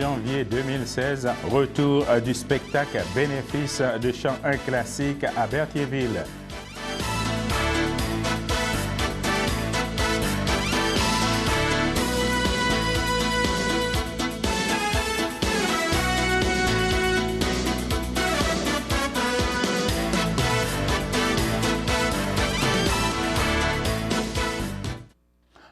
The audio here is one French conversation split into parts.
janvier 2016, retour du spectacle bénéfice de chant un classique à Berthierville.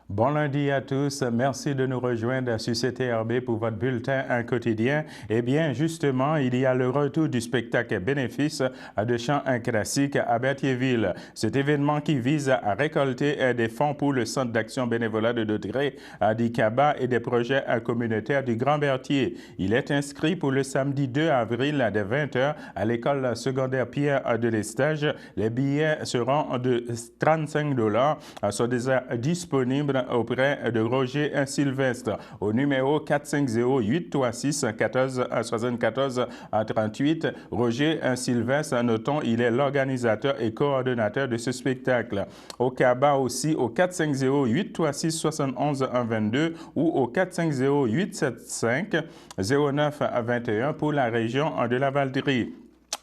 Bon lundi à tous. Merci de nous rejoindre sur CTRB pour votre bulletin quotidien. Eh bien, justement, il y a le retour du spectacle bénéfice de chant un classique à Berthierville. Cet événement qui vise à récolter des fonds pour le Centre d'action bénévolat de Dauderay, d'Icaba et des projets communautaires du Grand Berthier. Il est inscrit pour le samedi 2 avril dès 20h à l'école secondaire Pierre de Lestage. Les billets seront de 35 $, sont déjà disponibles auprès de Roger Sylvestre au numéro 450-836-1474-38. Roger Sylvestre, notons, il est l'organisateur et coordonnateur de ce spectacle. Au CABA aussi au 450-836-71-22 ou au 450-875-09-21 pour la région de la Valderie.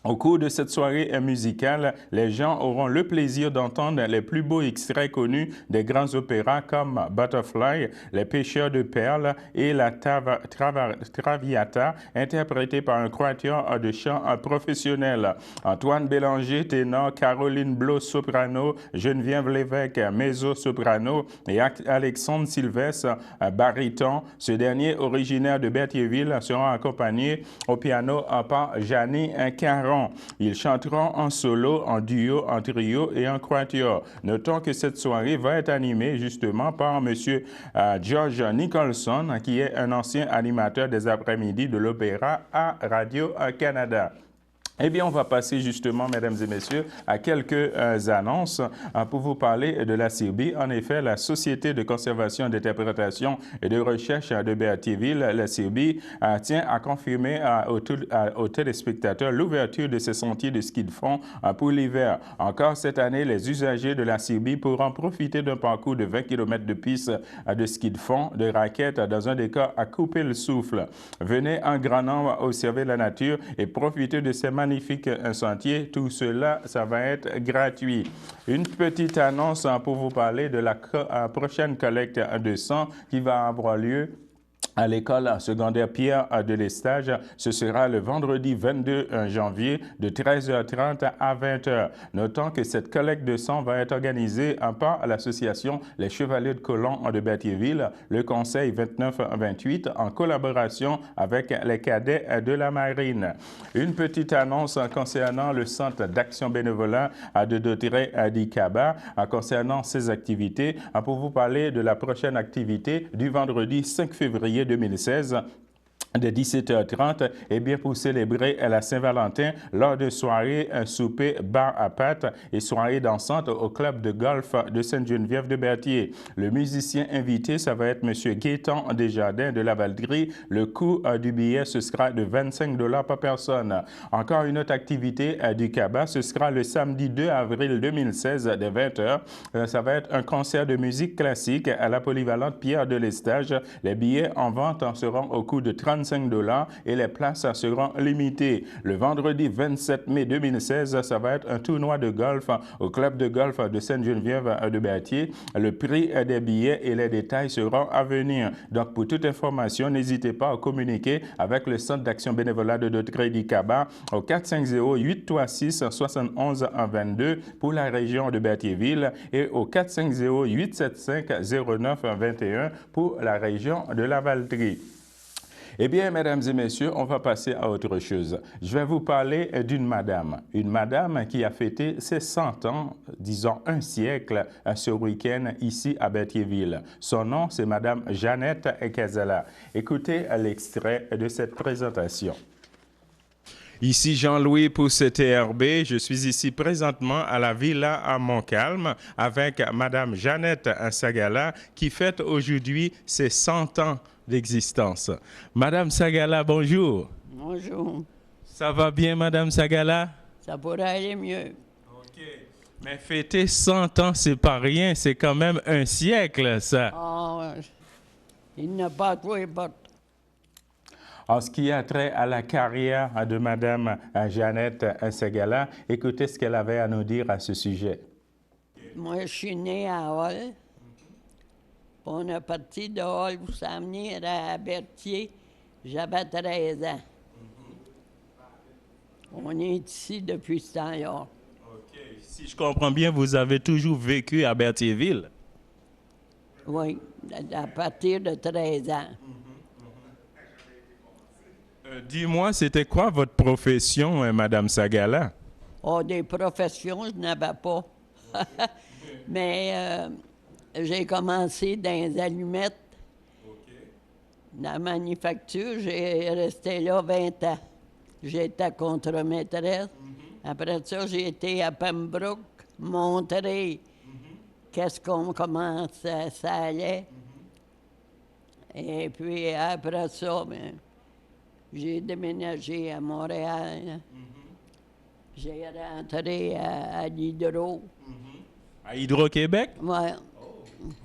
Au cours de cette soirée musicale, les gens auront le plaisir d'entendre les plus beaux extraits connus des grands opéras comme Butterfly, Les pêcheurs de perles et la Traviata, interprétés par un quatuor de chant professionnel. Antoine Bélanger, ténor, Caroline Blos, soprano, Geneviève Lévesque, mezzo-soprano et Alexandre Sylvestre, baryton. Ce dernier, originaire de Berthierville, sera accompagné au piano par Jeannie Caron. Ils chanteront en solo, en duo, en trio et en quatuor. Notons que cette soirée va être animée justement par M. George Nicholson, qui est un ancien animateur des après-midi de l'opéra à Radio-Canada. Eh bien, on va passer justement, mesdames et messieurs, à quelques annonces pour vous parler de la CIRBI. En effet, la Société de conservation, d'interprétation et de recherche de Berthierville, la CIRBI, tient à confirmer aux téléspectateurs l'ouverture de ses sentiers de ski de fond pour l'hiver. Encore cette année, les usagers de la CIRBI pourront profiter d'un parcours de 20 km de piste de ski de fond, de raquettes, dans un décor à couper le souffle. Venez en grand nombre observer la nature et profiter de ces magnifique sentier. Tout cela, ça va être gratuit. Une petite annonce pour vous parler de la prochaine collecte de sang qui va avoir lieu à l'école secondaire Pierre de Lestage. Ce sera le vendredi 22 janvier de 13h30 à 20h. Notons que cette collecte de sang va être organisée par l'association Les Chevaliers de Colomb de Berthierville, le Conseil 29-28, en collaboration avec les cadets de la Marine. Une petite annonce concernant le Centre d'action bénévolat de Dauderay d'Icaba, concernant ses activités, pour vous parler de la prochaine activité du vendredi 5 février 2016. De 17h30, et bien pour célébrer la Saint-Valentin lors de soirées, un souper, bar à pâtes et soirée dansante au club de golf de Sainte-Geneviève de Berthier. Le musicien invité, ça va être M. Gaétan Desjardins de la Valderie. Le coût du billet, ce sera de 25 $ par personne. Encore une autre activité du CABA, ce sera le samedi 2 avril 2016 dès 20h. Ça va être un concert de musique classique à la polyvalente Pierre de Lestage. Les billets en vente seront au coût de 35 $ et les places seront limitées. Le vendredi 27 mai 2016, ça va être un tournoi de golf au club de golf de Sainte-Geneviève de Berthier. Le prix des billets et les détails seront à venir. Donc, pour toute information, n'hésitez pas à communiquer avec le Centre d'action bénévolat de Dauderay d'Icaba au 450-836-71-22 pour la région de Berthierville et au 450-875-09-21 pour la région de la Valderie. Eh bien, mesdames et messieurs, on va passer à autre chose. Je vais vous parler d'une madame qui a fêté ses 100 ans, disons un siècle, ce week-end ici à Berthierville. Son nom, c'est Madame Jeannette Ekazala. Écoutez l'extrait de cette présentation. Ici Jean-Louis pour CTRB. Je suis ici présentement à la Villa à Montcalm avec Madame Jeannette Sagala qui fête aujourd'hui ses 100 ans d'existence. Madame Sagala, bonjour. Bonjour. Ça va bien, Madame Sagala? Ça pourrait aller mieux. OK. Mais fêter 100 ans, c'est pas rien. C'est quand même un siècle, ça. Ah, il n'a pas trop importe. En ce qui a trait à la carrière de Madame Jeannette Ségala, écoutez ce qu'elle avait à nous dire à ce sujet. Moi, je suis née à Hall. On est parti de Hall pour s'en venir à Berthier. J'avais 13 ans. On est ici depuis ce temps-là. OK. Si je comprends bien, vous avez toujours vécu à Berthierville. Oui, à partir de 13 ans. Dis-moi, c'était quoi votre profession, Madame Ségala? Oh, des professions, je n'avais pas. Mais j'ai commencé dans les allumettes, dans la manufacture. J'ai resté là 20 ans. J'étais contre-maîtresse. Après ça, j'ai été à Pembroke, montrer comment ça allait. Et puis après ça, ben, j'ai déménagé à Montréal. J'ai rentré à l'Hydro. À Hydro-Québec? Ouais.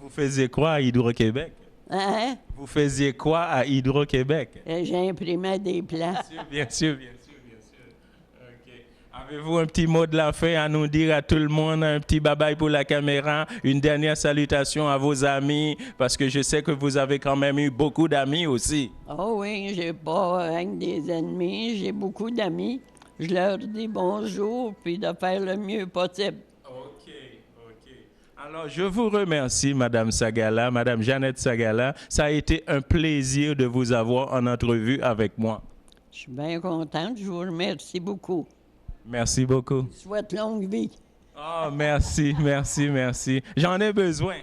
Vous faisiez quoi à Hydro-Québec? Hein? Vous faisiez quoi à Hydro-Québec? Et j'ai imprimé des plans. Bien sûr. OK. Avez-vous un petit mot de la fin à nous dire à tout le monde, un petit bye-bye pour la caméra, une dernière salutation à vos amis, parce que je sais que vous avez quand même eu beaucoup d'amis aussi. Oh oui, j'ai pas rien que des ennemis, j'ai beaucoup d'amis. Je leur dis bonjour, puis de faire le mieux possible. OK. Alors, je vous remercie, Madame Ségala, Madame Jeannette Ségala. Ça a été un plaisir de vous avoir en entrevue avec moi. Je suis bien contente, je vous remercie beaucoup. Merci beaucoup. Je souhaite longue vie. Oh, merci. J'en ai besoin.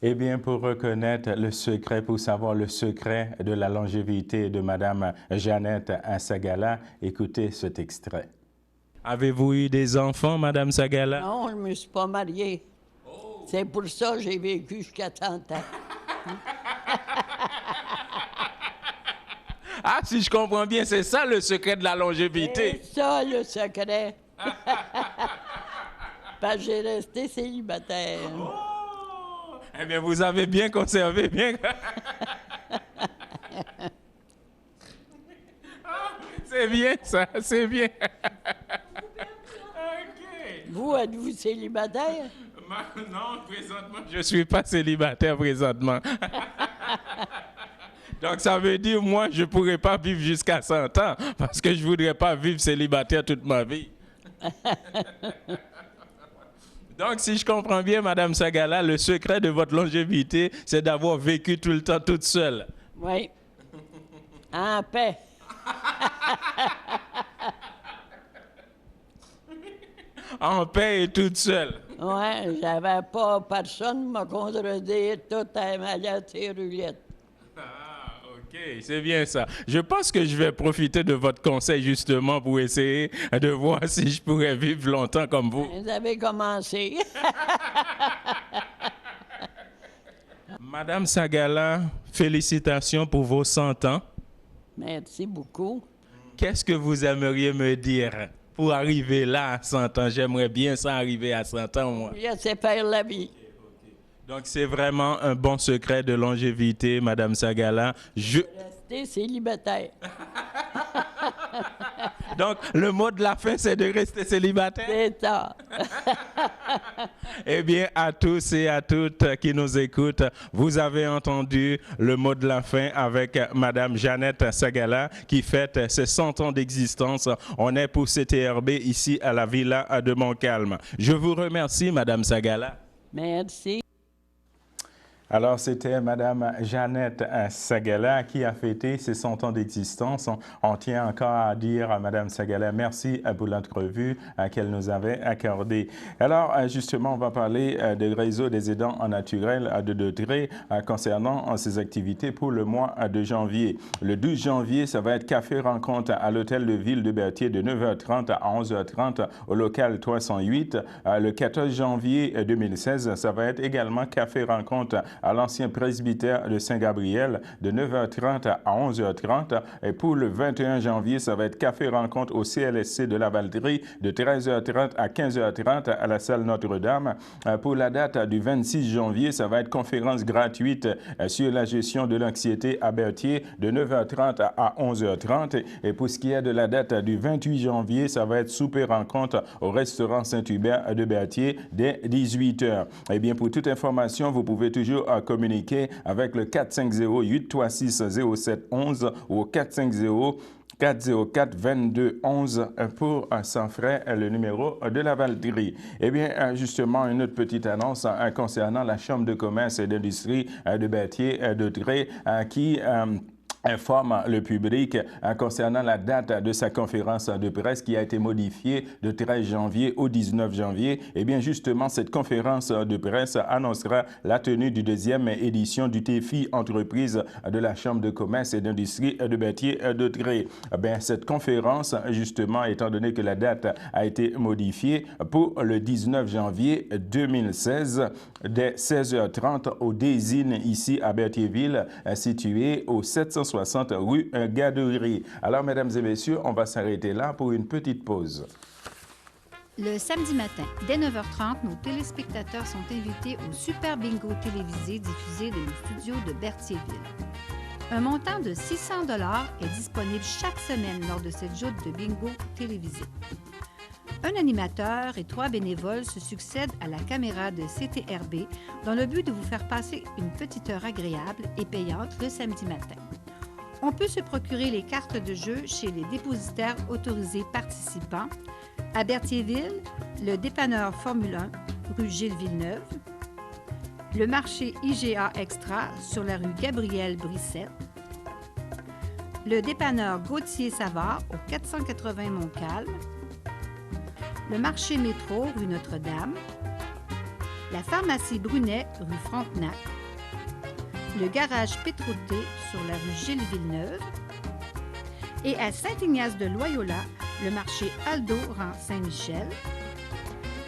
Eh bien, pour reconnaître le secret, pour savoir le secret de la longévité de Madame Jeannette Ségala, écoutez cet extrait. Avez-vous eu des enfants, Madame Ségala? Non, je ne me suis pas mariée. C'est pour ça que j'ai vécu jusqu'à 30 ans. Ah, si je comprends bien, c'est ça le secret de la longévité. C'est ça le secret. Parce que j'ai resté célibataire. Eh bien, vous avez bien conservé, bien. C'est bien, ça, c'est bien. OK. Vous, êtes-vous célibataire? Non, présentement, je ne suis pas célibataire présentement. Donc, ça veut dire, moi, je ne pourrais pas vivre jusqu'à 100 ans parce que je ne voudrais pas vivre célibataire toute ma vie. Donc, si je comprends bien, Madame Ségala, le secret de votre longévité, c'est d'avoir vécu tout le temps toute seule. Oui. En paix. En paix et toute seule. Oui, j'avais pas personne me contredire, tout allait sur roulette. Ah, OK, c'est bien ça. Je pense que je vais profiter de votre conseil justement pour essayer de voir si je pourrais vivre longtemps comme vous. Vous avez commencé. Madame Ségala, félicitations pour vos 100 ans. Merci beaucoup. Qu'est-ce que vous aimeriez me dire pour arriver là à 100 ans? J'aimerais bien ça arriver à 100 ans, moi. Je sais faire la vie. Donc, c'est vraiment un bon secret de longévité, Madame Ségala. Rester célibataire. Donc, le mot de la fin, c'est de rester célibataire? C'est ça. Eh bien, à tous et à toutes qui nous écoutent, vous avez entendu le mot de la fin avec Madame Jeannette Ségala qui fête ses 100 ans d'existence. On est pour CTRB ici à la Villa de Montcalm. Je vous remercie, Madame Ségala. Merci. Alors, c'était Madame Jeannette Ségala qui a fêté ses 100 ans d'existence. On tient encore à dire à Madame Ségala merci pour l'entrevue qu'elle nous avait accordée. Alors, justement, on va parler du réseau des aidants naturels de Dautrey concernant ses activités pour le mois de janvier. Le 12 janvier, ça va être café rencontre à l'hôtel de ville de Berthier de 9h30 à 11h30 au local 308. Le 14 janvier 2016, ça va être également café rencontre à l'ancien presbytère de Saint-Gabriel de 9h30 à 11h30. Et pour le 21 janvier, ça va être café rencontre au CLSC de la Valderie de 13h30 à 15h30 à la salle Notre-Dame. Pour la date du 26 janvier, ça va être conférence gratuite sur la gestion de l'anxiété à Berthier de 9h30 à 11h30. Et pour ce qui est de la date du 28 janvier, ça va être souper rencontre au restaurant Saint-Hubert de Berthier dès 18h. Eh bien, pour toute information, vous pouvez toujours communiquer avec le 450-836-0711 ou au 450-404-2211 pour sans frais le numéro de la Valderie. Eh bien, justement, une autre petite annonce concernant la Chambre de commerce et d'industrie de Berthier de Dreux qui informe le public concernant la date de sa conférence de presse qui a été modifiée de 13 janvier au 19 janvier. Eh bien, justement, cette conférence de presse annoncera la tenue du deuxième édition du défi entreprise de la Chambre de commerce et d'industrie de Berthier de Dreux. Eh bien, cette conférence, justement, étant donné que la date a été modifiée pour le 19 janvier 2016, dès 16h30 au Désine, ici à Berthierville, situé au 760 rue Gaderie. Alors, mesdames et messieurs, on va s'arrêter là pour une petite pause. Le samedi matin, dès 9h30, nos téléspectateurs sont invités au Super Bingo télévisé diffusé de nos studios de Berthierville. Un montant de 600 $ est disponible chaque semaine lors de cette joute de bingo télévisé. Un animateur et 3 bénévoles se succèdent à la caméra de CTRB dans le but de vous faire passer une petite heure agréable et payante le samedi matin. On peut se procurer les cartes de jeu chez les dépositaires autorisés participants à Berthierville, le dépanneur Formule 1, rue Gilles Villeneuve, le marché IGA Extra sur la rue Gabriel Brissette, le dépanneur Gauthier Savard au 480 Montcalm, le marché Métro rue Notre-Dame, la pharmacie Brunet rue Frontenac, le garage Pétroté sur la rue Gilles Villeneuve et à Saint-Ignace-de-Loyola, le marché Aldo rang Saint-Michel,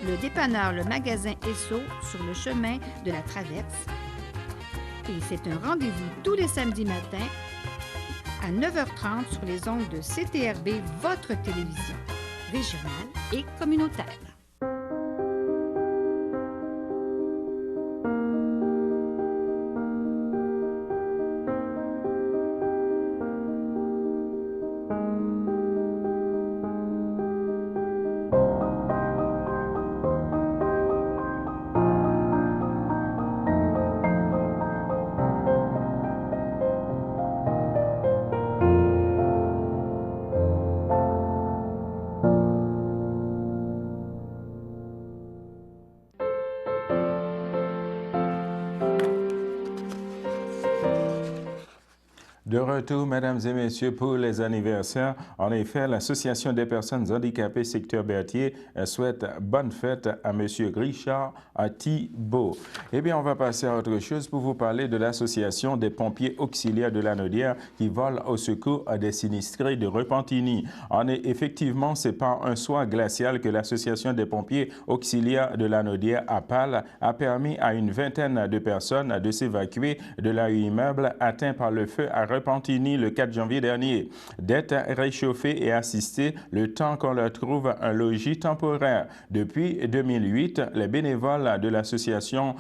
le dépanneur Le Magasin Esso sur le chemin de la Traverse. Et c'est un rendez-vous tous les samedis matins à 9h30 sur les ondes de CTRB, votre télévision régionale et communautaire. De retour, mesdames et messieurs, pour les anniversaires. En effet, l'Association des personnes handicapées secteur Berthier souhaite bonne fête à M. Richard Thibault. Eh bien, on va passer à autre chose pour vous parler de l'Association des pompiers auxiliaires de Lanaudière qui vole au secours des sinistrés de Repentigny. Effectivement, c'est par un soir glacial que l'Association des pompiers auxiliaires de Lanaudière APAL a permis à une vingtaine de personnes de s'évacuer de leur immeuble atteint par le feu à Repentigny le 4 janvier dernier, d'être réchauffés et assistés le temps qu'on leur trouve un logis temporaire. Depuis 2008, les bénévoles de l'Association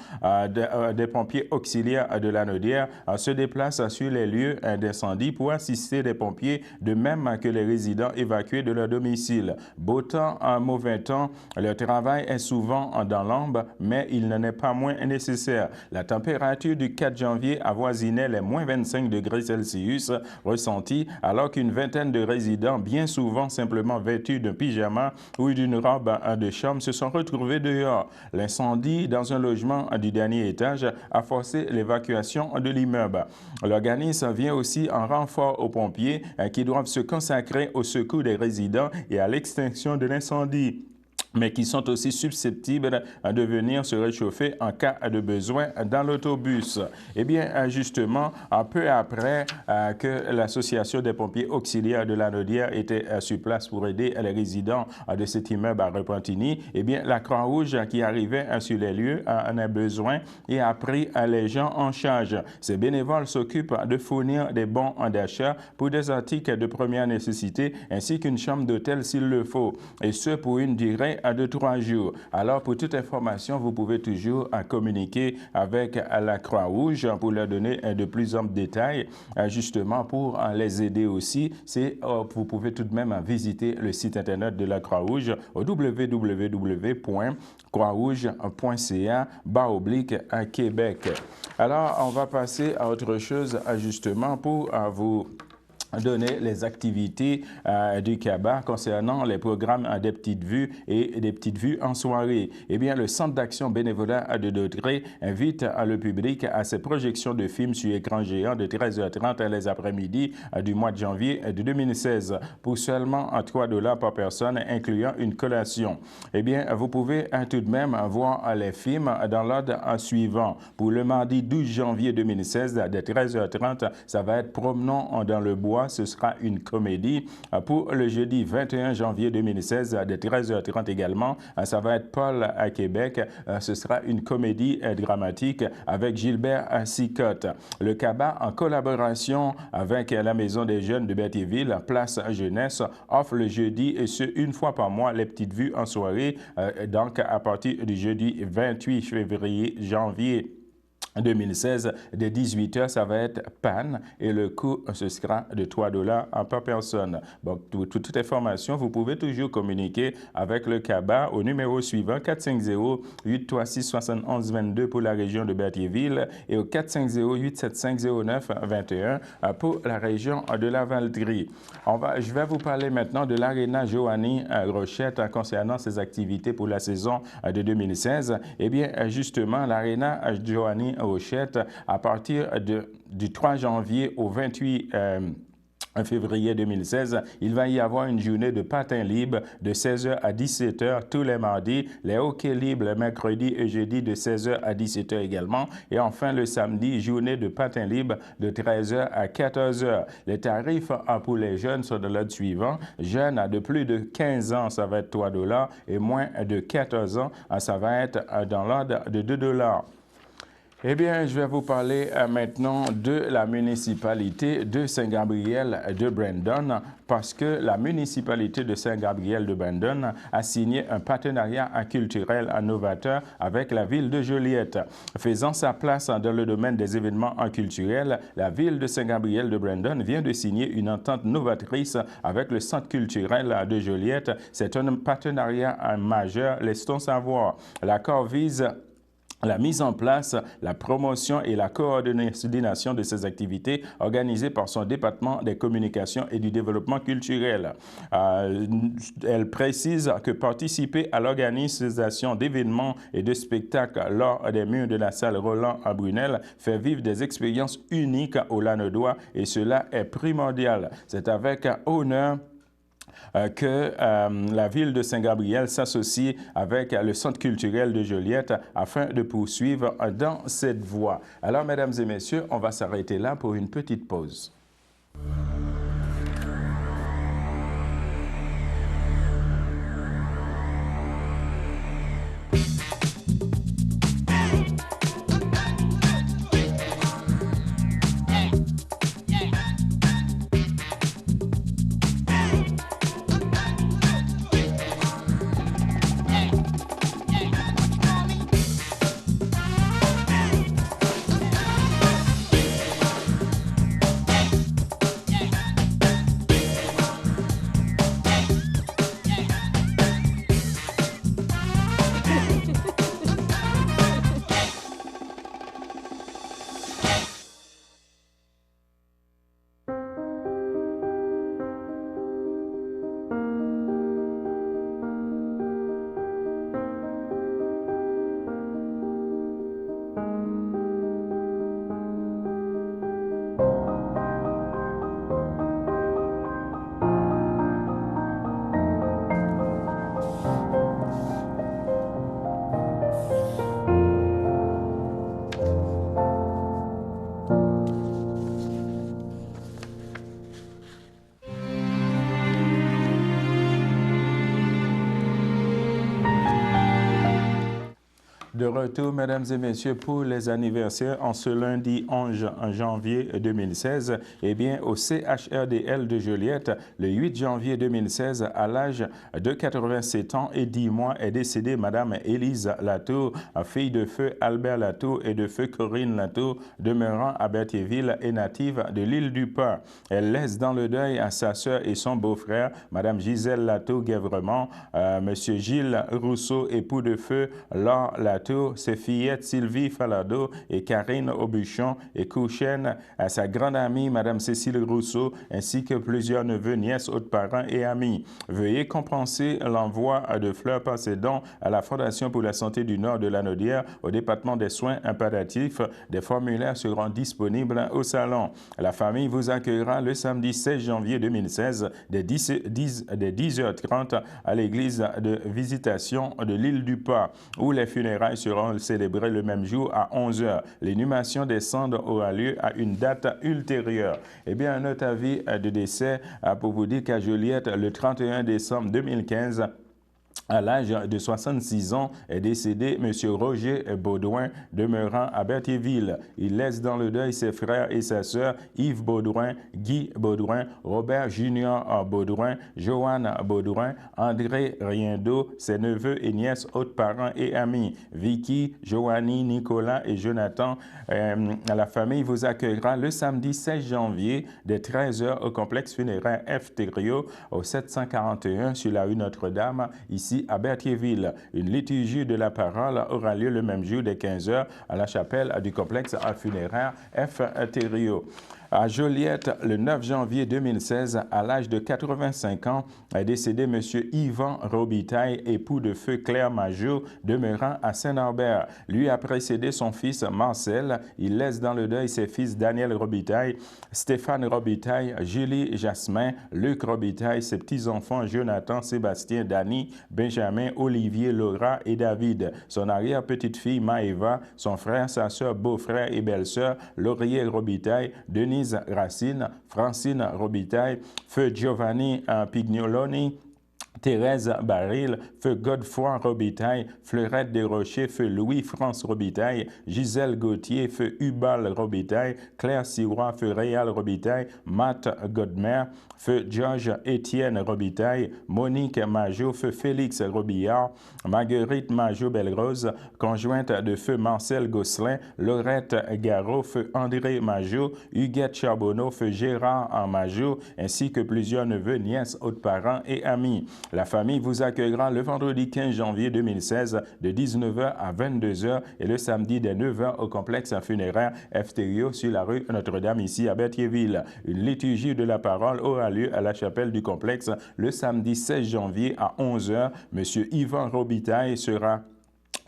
des pompiers auxiliaires de Lanaudière se déplacent sur les lieux d'incendie pour assister les pompiers, de même que les résidents évacués de leur domicile. Beau temps, mauvais temps, leur travail est souvent dans l'ombre, mais il n'en est pas moins nécessaire. La température du 4 janvier avoisinait les moins 25 degrés Celsius ressentis, alors qu'une vingtaine de résidents, bien souvent simplement vêtus d'un pyjama ou d'une robe de chambre, se sont retrouvés dehors. L'incendie dans un logement du dernier étage a forcé l'évacuation de l'immeuble. L'organisme vient aussi en renfort aux pompiers qui doivent se consacrer au secours des résidents et à l'extinction de l'incendie. mais qui sont aussi susceptibles de venir se réchauffer en cas de besoin dans l'autobus. Eh bien, justement, un peu après que l'Association des pompiers auxiliaires de la Naudière était sur place pour aider les résidents de cet immeuble à Repentigny, eh bien, la Croix-Rouge qui arrivait sur les lieux en a besoin et a pris les gens en charge. Ces bénévoles s'occupent de fournir des bons d'achat pour des articles de première nécessité ainsi qu'une chambre d'hôtel s'il le faut, et ce pour une durée de 3 jours. Alors, pour toute information, vous pouvez toujours communiquer avec la Croix-Rouge pour leur donner de plus amples détails, justement pour les aider aussi. Vous pouvez tout de même visiter le site internet de la Croix-Rouge au www.croixrouge.ca/Québec. Alors, on va passer à autre chose, justement, pour vous donner les activités du CABA concernant les programmes des petites vues et des petites vues en soirée. Eh bien, le Centre d'action bénévolat de Dautrey invite le public à ses projections de films sur écran géant de 13h30 les après-midi du mois de janvier de 2016 pour seulement $3 par personne, incluant une collation. Eh bien, vous pouvez tout de même voir les films dans l'ordre suivant. Pour le mardi 12 janvier 2016, de 13h30, ça va être Promenons dans le bois. Ce sera une comédie. Pour le jeudi 21 janvier 2016, de 13h30 également, ça va être Paul à Québec. Ce sera une comédie dramatique avec Gilbert Sicotte. Le CABA, en collaboration avec la Maison des Jeunes de Berthierville, Place Jeunesse, offre le jeudi, et ce, une fois par mois, les petites vues en soirée. Donc, à partir du jeudi 28 février, janvier 2016, dès 18h, ça va être Pan et le coût, ce sera de $3 par personne. Donc, pour toute information, vous pouvez toujours communiquer avec le CABA au numéro suivant 450-836-7122 pour la région de Berthierville et au 450-875-0921 pour la région de la Valtrie. Je vais vous parler maintenant de l'Arena Joanie Rochette concernant ses activités pour la saison de 2016. Eh bien, justement, l'Arena Joanie Rochette, à partir du 3 janvier au 28 février 2016, il va y avoir une journée de patin libre de 16h à 17h tous les mardis, les hockey libres le mercredi et jeudi de 16h à 17h également, et enfin le samedi, journée de patin libre de 13h à 14h. Les tarifs pour les jeunes sont de l'ordre suivant. Jeunes de plus de 15 ans, ça va être $3, et moins de 14 ans, ça va être dans l'ordre de $2. Eh bien, je vais vous parler maintenant de la municipalité de Saint-Gabriel de Brandon, parce que la municipalité de Saint-Gabriel de Brandon a signé un partenariat culturel novateur avec la ville de Joliette. Faisant sa place dans le domaine des événements culturels, la ville de Saint-Gabriel de Brandon vient de signer une entente novatrice avec le Centre culturel de Joliette. C'est un partenariat majeur, laisse-t-on savoir. L'accord vise la mise en place, la promotion et la coordination de ces activités organisées par son département des communications et du développement culturel. Elle précise que participer à l'organisation d'événements et de spectacles lors des murs de la salle Roland à Brunel fait vivre des expériences uniques aux Lanaudois, et cela est primordial. C'est avec honneur que la ville de Saint-Gabriel s'associe avec le Centre culturel de Joliette afin de poursuivre dans cette voie. Alors, mesdames et messieurs, on va s'arrêter là pour une petite pause. De retour, mesdames et messieurs, pour les anniversaires en ce lundi 11 janvier 2016, eh bien, au CHRDL de Joliette, le 8 janvier 2016, à l'âge de 87 ans et 10 mois, est décédée Madame Élise Latour, fille de feu Albert Latour et de feu Corinne Latour, demeurant à Berthierville et native de l'île du Port. Elle laisse dans le deuil à sa sœur et son beau-frère, Madame Gisèle Latour-Guèvremont, Monsieur Gilles Rousseau, époux de feu Laure Latour, ses fillettes Sylvie Falado et Karine Aubuchon, et Couchen à sa grande amie Madame Cécile Rousseau, ainsi que plusieurs neveux, nièces, autres parents et amis. Veuillez compenser l'envoi de fleurs par ces dons à la Fondation pour la santé du Nord de la Naudière au département des soins impératifs. Des formulaires seront disponibles au salon. La famille vous accueillera le samedi 16 janvier 2016 dès 10h30 à l'église de Visitation de l'île du Port, où les funérailles seront célébrées le même jour à 11h. L'inhumation des cendres aura lieu à une date ultérieure. Eh bien, un autre avis de décès pour vous dire qu'à Joliette, le 31 décembre 2015, à l'âge de 66 ans, est décédé M. Roger Baudouin, demeurant à Berthierville. Il laisse dans le deuil ses frères et sa sœur Yves Baudouin, Guy Baudouin, Robert Junior Baudouin, Joanne Baudouin, André Riendo, ses neveux et nièces, autres parents et amis, Vicky, Joanie, Nicolas et Jonathan. La famille vous accueillera le samedi 16 janvier dès 13h au complexe funéraire F. Thériault au 741 sur la rue Notre-Dame, ici à Berthierville. Une liturgie de la parole aura lieu le même jour dès 15h à la chapelle du complexe funéraire F. Thériault. À Joliette, le 9 janvier 2016, à l'âge de 85 ans, est décédé M. Yvan Robitaille, époux de feu Claire Majot, demeurant à Saint-Norbert. Lui a précédé son fils Marcel. Il laisse dans le deuil ses fils Daniel Robitaille, Stéphane Robitaille, Julie Jasmin, Luc Robitaille, ses petits-enfants Jonathan, Sébastien, Dany, Benjamin, Olivier, Laura et David. Son arrière-petite-fille Maëva, son frère, sa sœur, beau-frère et belle-sœur Laurier Robitaille, Denise Racine, Francine Robitaille, feu Giovanni Pignoloni, Thérèse Baril, feu Godefroy Robitaille, Fleurette Desrochers, feu Louis-France Robitaille, Gisèle Gauthier, feu Hubal Robitaille, Claire Sirois, feu Réal Robitaille, Matt Godmer, feu Georges Étienne Robitaille, Monique Majot, feu Félix Robillard, Marguerite Majot-Belrose, conjointe de feu Marcel Gosselin, Laurette Garot, feu André Majot, Huguette Charbonneau, feu Gérard Majot, ainsi que plusieurs neveux, nièces, autres parents et amis. La famille vous accueillera le vendredi 15 janvier 2016 de 19h à 22h et le samedi dès 9h au complexe funéraire F. Thériault sur la rue Notre-Dame ici à Berthierville. Une liturgie de la parole aura lieu à la chapelle du complexe le samedi 16 janvier à 11h. Monsieur Yvan Robitaille sera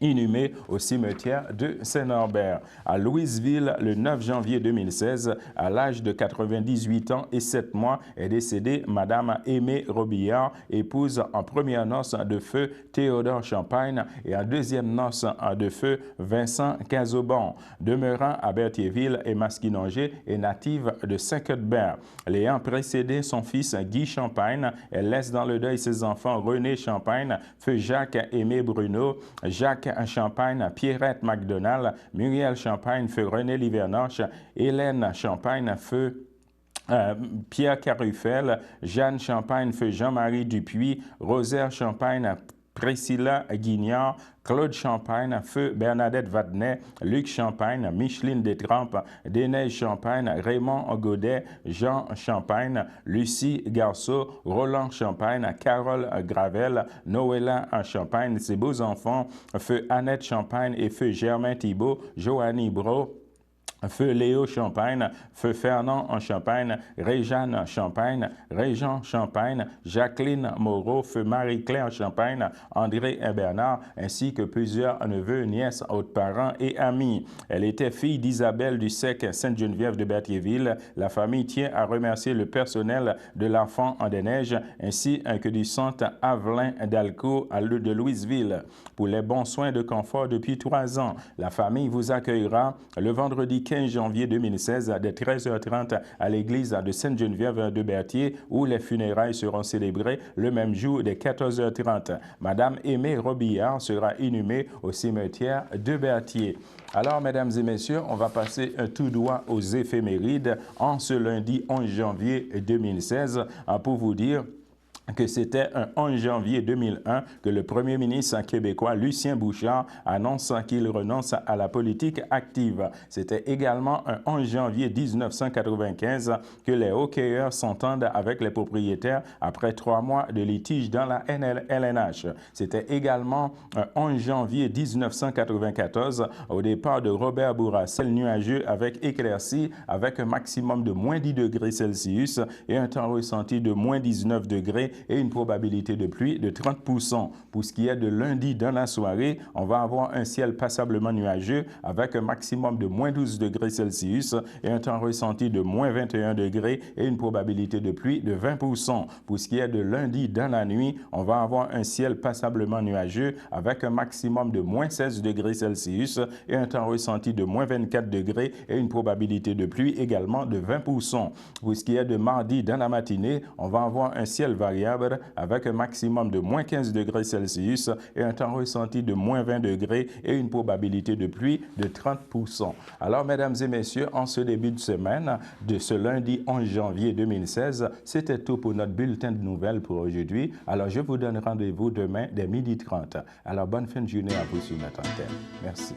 inhumé au cimetière de Saint-Norbert. À Louisville, le 9 janvier 2016, à l'âge de 98 ans et 7 mois, est décédée Madame Aimée Robillard, épouse en première noce de feu Théodore Champagne et en deuxième noce de feu Vincent Cazobon, demeurant à Berthierville et Masquinongé et native de Saint-Cuthbert. L'ayant précédé son fils Guy Champagne, elle laisse dans le deuil ses enfants René Champagne, feu Jacques Aimé Bruno, Jacques Champagne, Pierrette MacDonald, Muriel Champagne, feu René Livernoche, Hélène Champagne, feu Pierre Carufel, Jeanne Champagne, feu Jean-Marie Dupuis, Rosaire Champagne, Priscilla Guignard, Claude Champagne, feu Bernadette Vadnet, Luc Champagne, Micheline Détrempe, Déneige Champagne, Raymond Godet, Jean Champagne, Lucie Garceau, Roland Champagne, Carole Gravel, Noëlla Champagne, ses beaux enfants, feu Annette Champagne et feu Germain Thibault, Joannie Bro, feu Léo Champagne, feu Fernand en Champagne, Réjeanne Champagne, Régent Champagne, Jacqueline Moreau, feu Marie-Claire Champagne, André Bernard, ainsi que plusieurs neveux, nièces, autres parents et amis. Elle était fille d'Isabelle Dussec, Sainte-Geneviève de Berthierville. La famille tient à remercier le personnel de l'Enfant des Neiges ainsi que du centre Avelin d'Alcourt de Louisville pour les bons soins de confort depuis 3 ans. La famille vous accueillera le vendredi 15 15 janvier 2016 dès 13h30 à l'église de Sainte-Geneviève de Berthier, où les funérailles seront célébrées le même jour dès 14h30. Madame Aimée Robillard sera inhumée au cimetière de Berthier. Alors, mesdames et messieurs, on va passer tout droit aux éphémérides en ce lundi 11 janvier 2016 pour vous dire que c'était un 11 janvier 2001 que le premier ministre québécois Lucien Bouchard annonce qu'il renonce à la politique active. C'était également un 11 janvier 1995 que les hockeyeurs s'entendent avec les propriétaires après 3 mois de litige dans la LNH. C'était également un 11 janvier 1994 au départ de Robert Bourassa, nuageux avec éclaircies avec un maximum de moins 10 degrés Celsius et un temps ressenti de moins 19 degrés et une probabilité de pluie de 30%. Pour ce qui est de lundi dans la soirée, on va avoir un ciel passablement nuageux avec un maximum de moins 12 degrés Celsius et un temps ressenti de moins 21 degrés et une probabilité de pluie de 20%. Pour ce qui est de lundi dans la nuit, on va avoir un ciel passablement nuageux avec un maximum de moins 16 degrés Celsius et un temps ressenti de moins 24 degrés et une probabilité de pluie également de 20%. Pour ce qui est de mardi dans la matinée, on va avoir un ciel variable avec un maximum de moins 15 degrés Celsius et un temps ressenti de moins 20 degrés et une probabilité de pluie de 30%. Alors, mesdames et messieurs, en ce début de semaine de ce lundi 11 janvier 2016, c'était tout pour notre bulletin de nouvelles pour aujourd'hui. Alors, je vous donne rendez-vous demain dès 12h30. Alors, bonne fin de journée à vous sur notre antenne. Merci.